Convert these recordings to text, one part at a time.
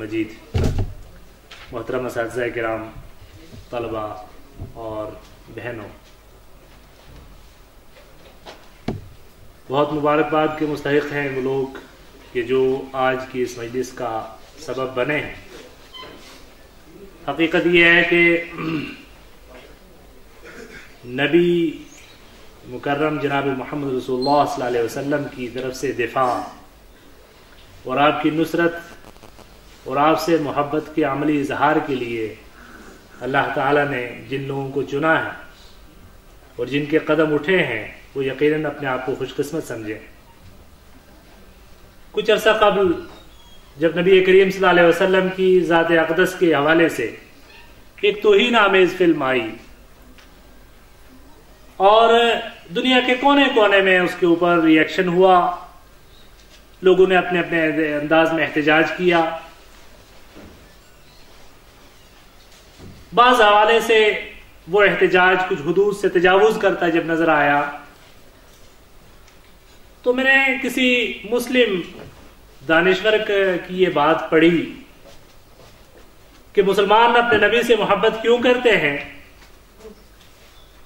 मजीद। मोहतरम असातिज़ा किराम, तलबा और बहनों, बहुत मुबारकबाद के मुस्तहिक़ हैं वो लोग कि जो आज की इस मजलिस का सबब बने हैं। हकीकत ये है कि नबी मुकर्रम जनाब मोहम्मद रसूलुल्लाह सल्लल्लाहु अलैहि वसल्लम की तरफ से दिफा और आपकी नुसरत और आपसे मोहब्बत के अमली इजहार के लिए अल्लाह ताला ने जिन लोगों को चुना है और जिनके कदम उठे हैं वो यकीनन अपने आप को खुशकिस्मत समझें। कुछ अरसा कबल जब नबी करीम सल्लल्लाहु अलैहि वसल्लम की ज़ात अक़दस के हवाले से एक तौहीन आमेज़ फिल्म आई और दुनिया के कोने कोने में उसके ऊपर रिएक्शन हुआ, लोगों ने अपने अपने अंदाज में एहतजाज किया। बाज़ हवाले से वो एहतजाज कुछ हुदूद से तजावुज करता जब नजर आया तो मैंने किसी मुस्लिम दानिश्वर की ये बात पढ़ी कि मुसलमान अपने नबी से मोहब्बत क्यों करते हैं,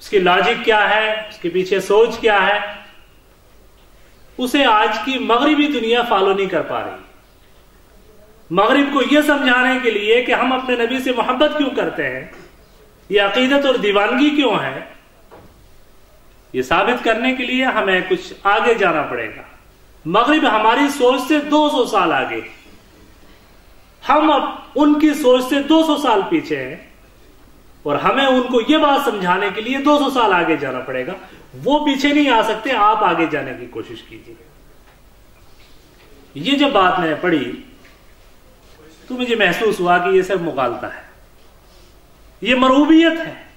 उसकी लॉजिक क्या है, उसके पीछे सोच क्या है। उसे आज की मगरिबी दुनिया फॉलो नहीं कर पा रही। मगरिब को यह समझाने के लिए कि हम अपने नबी से मोहब्बत क्यों करते हैं, यह अकीदत और दीवानगी क्यों है, यह साबित करने के लिए हमें कुछ आगे जाना पड़ेगा। मगरिब हमारी सोच से 200 साल आगे, हम अब उनकी सोच से 200 साल पीछे हैं और हमें उनको यह बात समझाने के लिए 200 साल आगे जाना पड़ेगा। वो पीछे नहीं आ सकते, आप आगे जाने की कोशिश कीजिए। ये जब बात मैंने पढ़ी तो मुझे महसूस हुआ कि ये सब मुगालता है, ये मरूबियत है,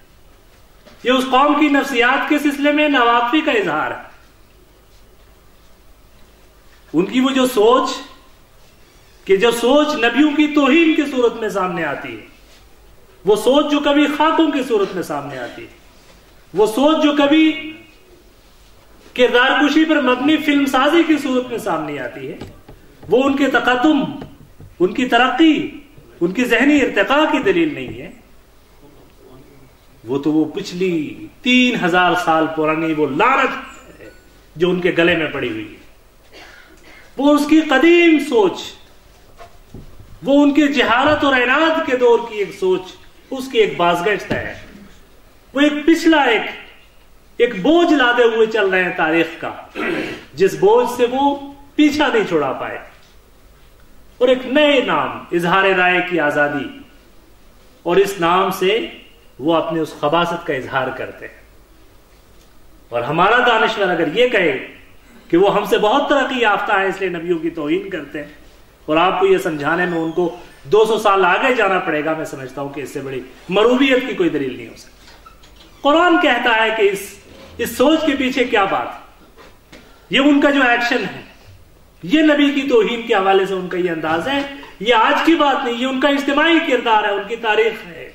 ये उस कौम की नफ्सियात के सिलसिले में नवाकफी का इजहार है। उनकी वो जो सोच कि जो सोच नबियों की तौहीन की सूरत में सामने आती है, वो सोच जो कभी खाकों की सूरत में सामने आती है, वो सोच जो कभी किरदार कुशी पर मबनी फिल्म साजी की सूरत में सामने आती है। वो उनके तकद्दुम, उनकी तरक्की, उनकी जहनी इर्तिका की दलील नहीं है। वो पिछली 3000 साल पुरानी वो लानत है जो उनके गले में पड़ी हुई है। वो उसकी कदीम सोच, वो उनके जहालत और इनाद के दौर की एक सोच, उसकी एक बाज़गश्त है। वो एक पिछला एक बोझ लादे हुए चल रहे हैं तारीख का, जिस बोझ से वो पीछा नहीं छुड़ा पाए। और एक नए नाम, इजहार राय की आजादी, और इस नाम से वो अपने उस खबासत का इजहार करते हैं। और हमारा दानिश्वर अगर ये कहे कि वो हमसे बहुत तरक्की याफ्ता है इसलिए नबियों की तौहीन करते हैं, और आपको ये समझाने में उनको 200 साल आगे जाना पड़ेगा, मैं समझता हूं कि इससे बड़ी मरूबियत की कोई दलील नहीं हो सकती। कुरान कहता है कि इस सोच के पीछे क्या बात है, ये उनका जो एक्शन है, ये नबी की तौहीन के हवाले से उनका ये अंदाज है। ये आज की बात नहीं, ये उनका इज्तिमाई किरदार है, उनकी तारीख है।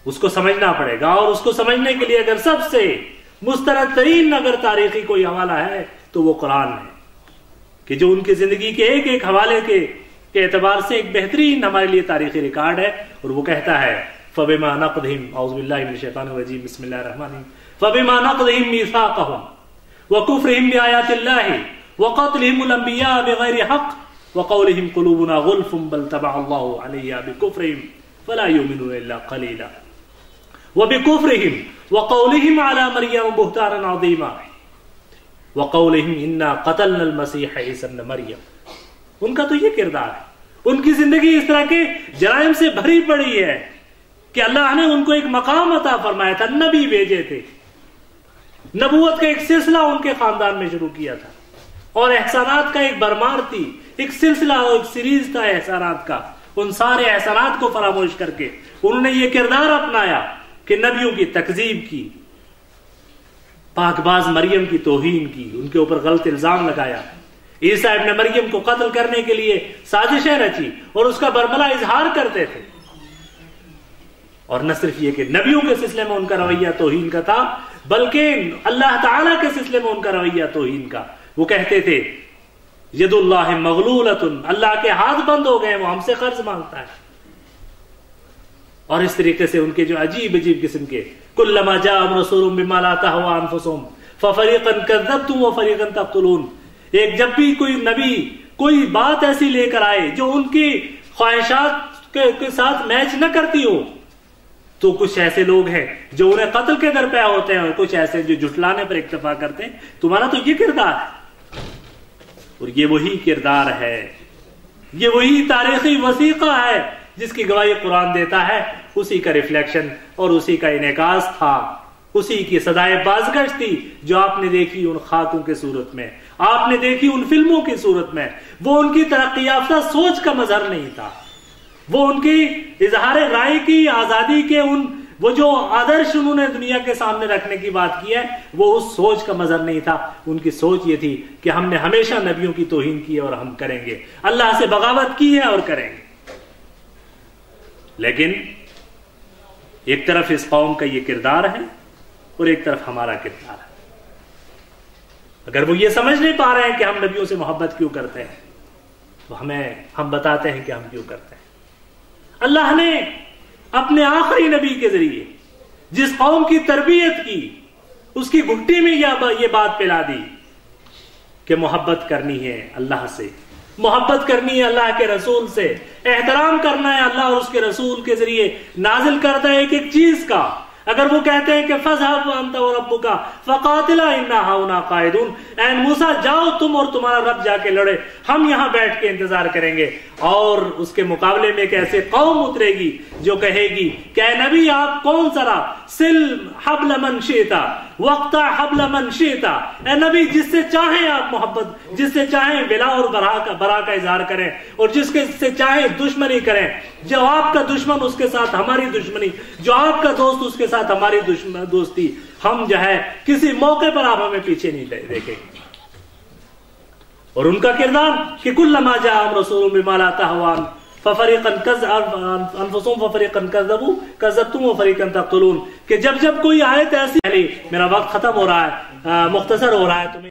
उसको समझना पड़ेगा, और उसको समझने के लिए अगर सबसे मुस्तरद तरीन अगर तारीखी कोई हवाला है तो वो कुरान है, कि जो उनकी जिंदगी के एक एक हवाले के एतबार से एक बेहतरीन हमारे लिए तारीखी रिकॉर्ड है। और वो कहता है फबिमा नक़दिहिम औज़ु बिल्लाहि मिनश शैतानिर रजीम बिस्मिल्लाहिर रहमानिर रहीम फबिमा नक़दिहिम मीसाक़हुम व कुफ्रिहिम बिआयातिल्लाहि व क़त्लिहिमुल अंबिया बिग़ैरि हक़्क़ व क़ौलिहिम क़ुलूबुना गुल्फ़ुम बल तबअल्लाहु अलैहा बिकुफ्रिहिम फला युमिनूना इल्ला क़लीला व बिकुफ्रिहिम व क़ौलिहिम अला मरियम बुहतानन अज़ीमा व क़ौलिहिम इन्ना क़तलनल मसीह ईसा इब्न मरियम। उनका तो ये किरदार है। उनकी जिंदगी इस तरह के जराइम से भरी पड़ी है कि अल्लाह ने उनको एक मकाम अता फरमाया था, नबी भेजे थे, नबूवत का एक सिलसिला उनके खानदान में शुरू किया था, और एहसानात का एक बरमार थी, एक सिलसिला और एक सीरीज था एहसानात का। उन सारे एहसानात को फरामोश करके उन्होंने ये किरदार अपनाया कि नबियों की तकजीब की, पाकबाज मरियम की तौहीन की, उनके ऊपर गलत इल्जाम लगाया, ईसा इब्न मरियम को कत्ल करने के लिए साजिशें रची और उसका बरमला इजहार करते थे। और न सिर्फ ये कि नबियों के सिलसिले में उनका रवैया तौहीन का था, बल्कि अल्लाह ताला के सिलसिले में उनका रवैया तौहीन का। वो कहते थे यदुल्लाह मगलूलतुन, अल्लाह के हाथ बंद हो गए, वो हमसे कर्ज मांगता है। और इस तरीके से उनके जो अजीब अजीब किस्म के कुल्लमा जाअ रसूलुम बिमा ला तहवा अनफुसुहुम फफरीक़न कज़्ज़बतुम व फरीक़न तक़्तुलून। एक जब भी कोई नबी कोई बात ऐसी लेकर आए जो उनकी ख्वाहिशात के साथ मैच न करती हो, तो कुछ ऐसे लोग हैं जो उन्हें कत्ल के दर पे होते हैं, और कुछ ऐसे जो जुटलाने पर इक्तफा करते हैं। तुम्हारा तो ये किरदार है, और ये वही किरदार है, ये वही तारीखी वसीका है जिसकी गवाही कुरान देता है। उसी का रिफ्लेक्शन और उसी का इनेकास था, उसी की सदाए बाज़गश्त थी जो आपने देखी उन खाकों के सूरत में, आपने देखी उन फिल्मों की सूरत में। वो उनकी तरक्की याफ्ता सोच का मजहर नहीं था, वो उनकी इजहार राय की आजादी के वो जो आदर्श उन्होंने दुनिया के सामने रखने की बात की है, वो उस सोच का मजहर नहीं था। उनकी सोच ये थी कि हमने हमेशा नबियों की तौहीन की है और हम करेंगे, अल्लाह से बगावत की है और करेंगे। लेकिन एक तरफ इस कौम का ये किरदार है और एक तरफ हमारा किरदार है। अगर वो ये समझ नहीं पा रहे हैं कि हम नबियों से मोहब्बत क्यों करते हैं, तो हम बताते हैं कि हम क्यों करते हैं। अल्लाह ने अपने आखिरी नबी के जरिए जिस कौम की तरबियत की, उसकी घुट्टी में ये बात पिला दी कि मोहब्बत करनी है अल्लाह से, मोहब्बत करनी है अल्लाह के रसूल से, एहतराम करना है अल्लाह और उसके रसूल के जरिए नाजिल करता है एक एक चीज का। अगर वो कहते हैं कि फज़हब अंता व रब्बुका फ़क़ातिला इन्ना हाउना क़ाइदून, ऐ मूसा जाओ तुम और तुम्हारा रब जाके लड़े, हम यहां बैठ के इंतजार करेंगे। और उसके मुकाबले में एक ऐसे कौम उतरेगी जो कहेगी कि नबी आप कौन सरा सिल हब्ल मन शिता वक्ता हब्ल मन शिता, ऐ नबी जिससे चाहे आप मोहब्बत, जिससे चाहे विला और बरा का इजहार करें, और जिसके से चाहे दुश्मनी करें। जो आपका दुश्मन उसके साथ हमारी दुश्मनी, जो आपका दोस्त उसके साथ हमारी दोस्ती। हम जो है किसी मौके पर आप हमें पीछे नहीं देखेंगे। और उनका किरदार कि कुल्लमा जाअ रसूलुम बिमा ला तहवा फफरीकन अनफुसुहुम फफरीकन कज़्ज़बू कज़्ज़बतुम व फरीकन तक़्तुलून, कि जब जब कोई आयत ऐसी, मेरा वक्त खत्म हो रहा है, मुख्तसर हो रहा है, तुम्हें